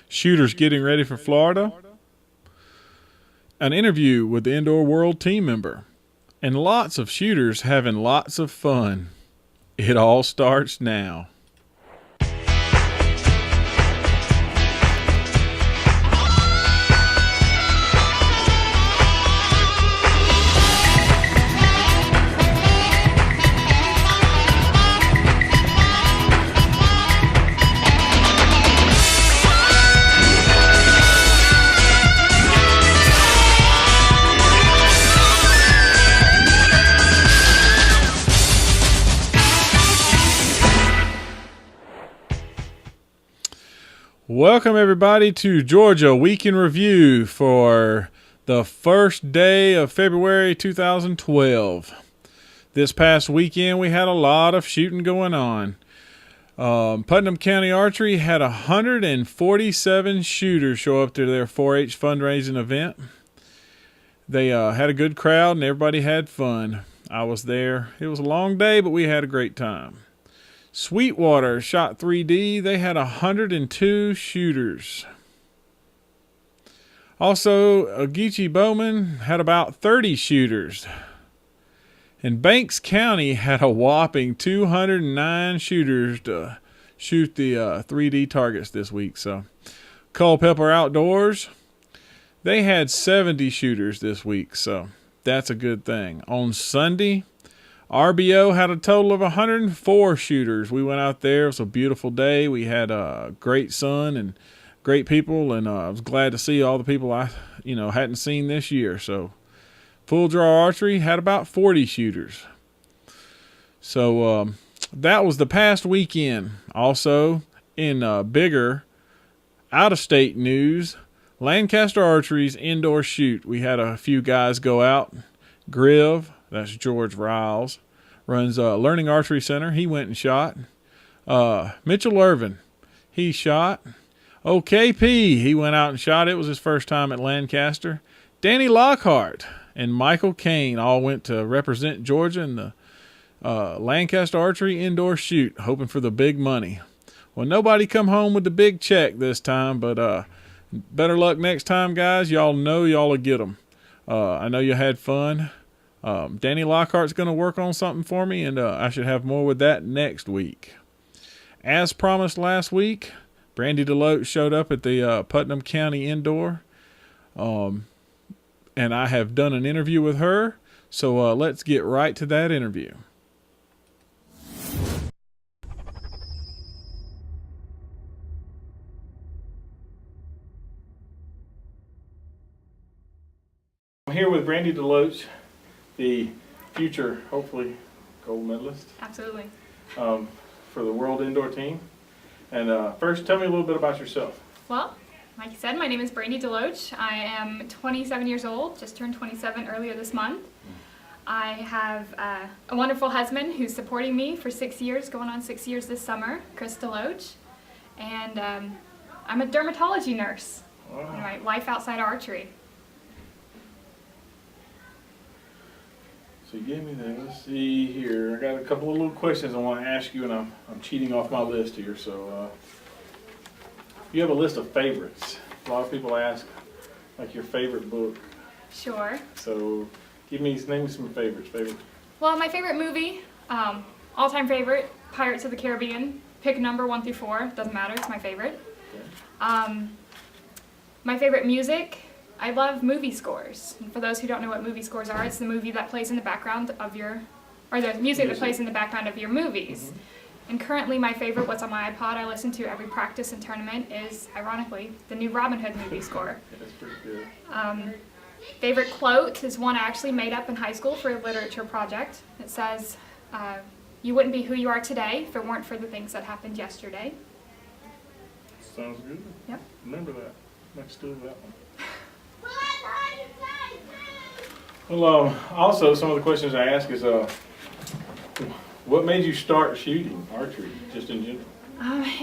shooters getting ready for Florida, an interview with the Indoor World team member, and lots of shooters having lots of fun. It all starts now. Welcome, everybody, to Georgia Week in Review for the first day of February 2012. This past weekend, we had a lot of shooting going on. Putnam County Archery had 147 shooters show up to their 4-H fundraising event. They had a good crowd, and everybody had fun. I was there. It was a long day, but we had a great time. Sweetwater shot 3D. They had 102 shooters. Also, Ogeechee Bowman had about 30 shooters. And Banks County had a whopping 209 shooters to shoot the 3D targets this week. So, Culpeper Outdoors, they had 70 shooters this week. So, that's a good thing. On Sunday, RBO had a total of 104 shooters. We went out there. It was a beautiful day. We had a great sun and great people, and I was glad to see all the people I hadn't seen this year. So Full Draw Archery had about 40 shooters. So that was the past weekend. Also, in bigger out-of-state news, Lancaster Archery's indoor shoot. We had a few guys go out. Griv, that's George Riles, runs Learning Archery Center. He went and shot. Mitchell Irvin, he shot. OKP, he went out and shot. It was his first time at Lancaster. Danny Lockhart and Michael Kane all went to represent Georgia in the Lancaster Archery indoor shoot, hoping for the big money. Well, nobody come home with the big check this time, but better luck next time, guys. Y'all know y'all will get them. I know you had fun. Danny Lockhart's going to work on something for me, and I should have more with that next week. As promised last week, Brandi DeLoach showed up at the Putnam County Indoor, and I have done an interview with her, so let's get right to that interview. I'm here with Brandi DeLoach, the future, hopefully, gold medalist. Absolutely. For the World Indoor team. And first, tell me a little bit about yourself. Well, like you said, my name is Brandi DeLoach. I am 27 years old, just turned 27 earlier this month. I have a wonderful husband who's supporting me for 6 years, going on 6 years this summer, Chris DeLoach. And I'm a dermatology nurse. Wow. In my life outside archery. So you gave me that. Let's see here. I got a couple of little questions I want to ask you, and I'm cheating off my list here. So you have a list of favorites. A lot of people ask, like, your favorite book. Sure. So name me some favorites. Well, my favorite movie, all-time favorite, Pirates of the Caribbean. Pick a number 1 through 4. Doesn't matter. It's my favorite. Okay. My favorite music. I love movie scores. And for those who don't know what movie scores are, it's the movie that plays in the background of your, or the music that plays in the background of your movies. Mm-hmm. And currently my favorite, what's on my iPod, I listen to every practice and tournament, is, ironically, the new Robin Hood movie score. That's pretty good. Favorite quote is one I actually made up in high school for a literature project. It says, you wouldn't be who you are today if it weren't for the things that happened yesterday. Sounds good. Yep. Remember that. Next to that one. Well, also, some of the questions I ask is, what made you start shooting archery, just in general?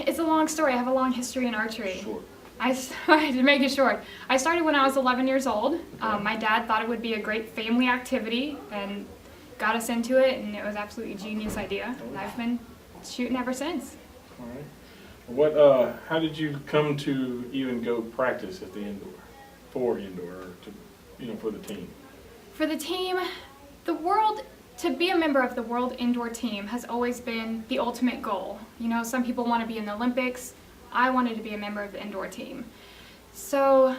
It's a long story. I have a long history in archery. Short. To make it short, I started when I was 11 years old. Okay. My dad thought it would be a great family activity and got us into it, and it was absolutely a genius idea. And I've been shooting ever since. All right. How did you come to even go practice at the for the team? For the team, to be a member of the World Indoor Team has always been the ultimate goal. You know, some people want to be in the Olympics. I wanted to be a member of the indoor team. So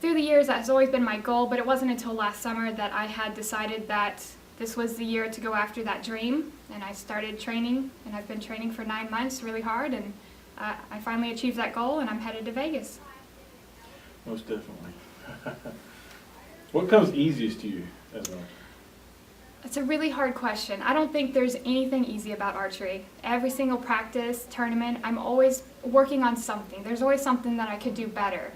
through the years, that has always been my goal, but it wasn't until last summer that I had decided that this was the year to go after that dream, and I started training, and I've been training for 9 months really hard, and I finally achieved that goal, and I'm headed to Vegas. Most definitely. What comes easiest to you as an archer? It's a really hard question. I don't think there's anything easy about archery. Every single practice, tournament, I'm always working on something. There's always something that I could do better.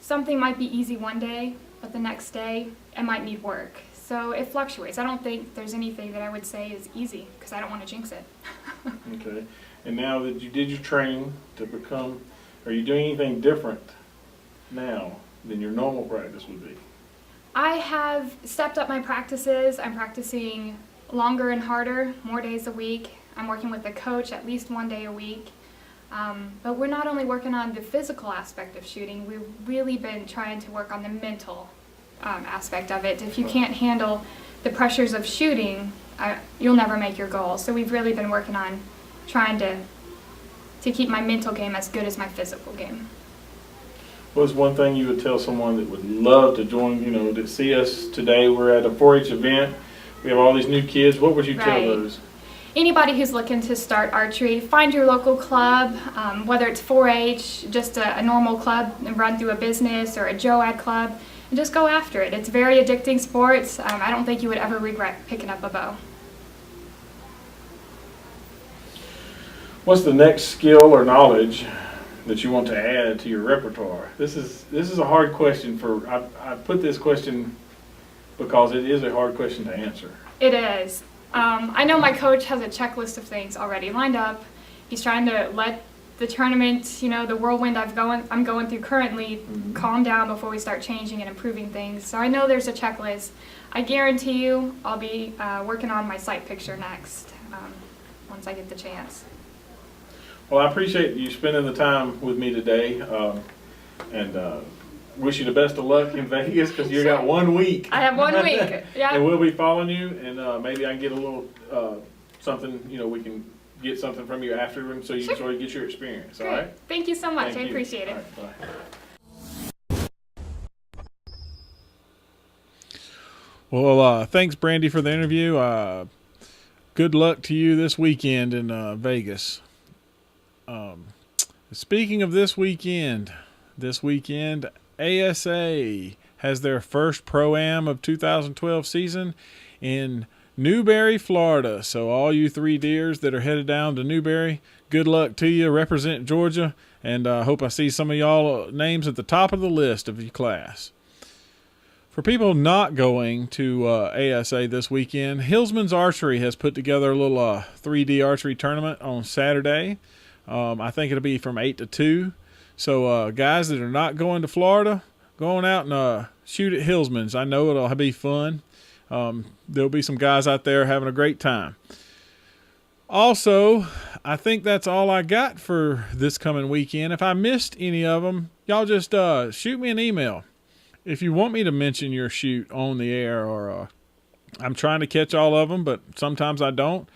Something might be easy one day, but the next day it might need work. So it fluctuates. I don't think there's anything that I would say is easy because I don't want to jinx it. Okay. And now that you did your training are you doing anything different now than your normal practice would be? I have stepped up my practices. I'm practicing longer and harder, more days a week. I'm working with a coach at least 1 day a week. But we're not only working on the physical aspect of shooting, we've really been trying to work on the mental aspect of it. If you can't handle the pressures of shooting, you'll never make your goal. So we've really been working on trying to keep my mental game as good as my physical game. What's one thing you would tell someone that would love to join, to see us today? We're at a 4-H event. We have all these new kids. What would you tell those? Anybody who's looking to start archery, find your local club, whether it's 4-H, just a normal club and run through a business, or a JOAD club, and just go after it. It's very addicting sport. I don't think you would ever regret picking up a bow. What's the next skill or knowledge that you want to add to your repertoire? This is a hard question. I put this question because it is a hard question to answer. It is. I know my coach has a checklist of things already lined up. He's trying to let the tournament, the whirlwind I'm going through currently, calm down before we start changing and improving things. So I know there's a checklist. I guarantee you I'll be working on my sight picture next once I get the chance. Well, I appreciate you spending the time with me today, and wish you the best of luck in Vegas because you got 1 week. I have 1 week, yeah. And we'll be following you, and maybe I can get a little something, we can get something from you after, so you can sort of get your experience, Great. all right? Thank you so much. Thank I appreciate it. All right, bye. Well, thanks, Brandi, for the interview. Good luck to you this weekend in Vegas. Speaking of this weekend, ASA has their first Pro-Am of 2012 season in Newberry, Florida. So all you 3 deers that are headed down to Newberry, good luck to you. Represent Georgia, and I hope I see some of y'all names at the top of the list of your class. For people not going to ASA this weekend, Hillsman's Archery has put together a little 3D archery tournament on Saturday. I think it'll be from 8 to 2. So guys that are not going to Florida, going out and shoot at Hillsman's. I know it'll be fun. There'll be some guys out there having a great time. Also, I think that's all I got for this coming weekend. If I missed any of them, y'all just shoot me an email. If you want me to mention your shoot on the air, or I'm trying to catch all of them, but sometimes I don't.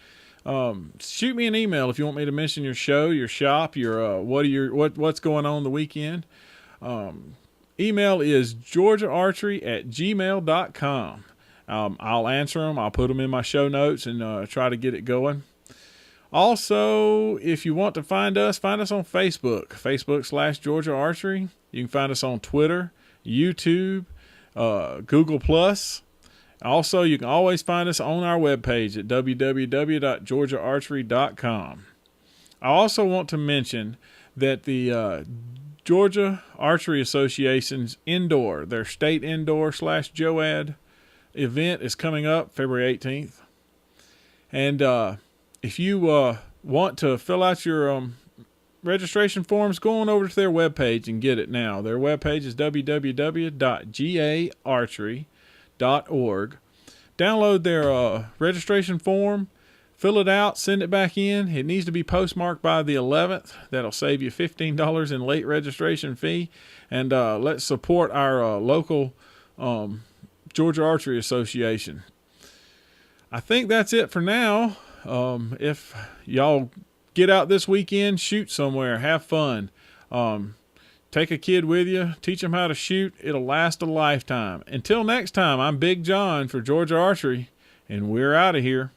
Shoot me an email if you want me to mention your show, your shop, your what's going on the weekend. Email is georgiaarchery@gmail.com. I'll answer them. I'll put them in my show notes and try to get it going. Also, if you want to find us on Facebook, Facebook/Georgia Archery. You can find us on Twitter, YouTube, Google+. Also, you can always find us on our webpage at www.georgiaarchery.com. I also want to mention that the Georgia Archery Association's their state indoor/JOAD event is coming up February 18th. And if you want to fill out your registration forms, go on over to their webpage and get it now. Their webpage is www.gaarchery.org. Download their registration form, Fill it out, send it back in. It needs to be postmarked by the 11th. That'll save you $15 in late registration fee. And let's support our local Georgia Archery Association. I think that's it for now. If y'all get out this weekend, shoot somewhere, have fun. Take a kid with you, teach them how to shoot. It'll last a lifetime. Until next time, I'm Big John for Georgia Archery, and we're out of here.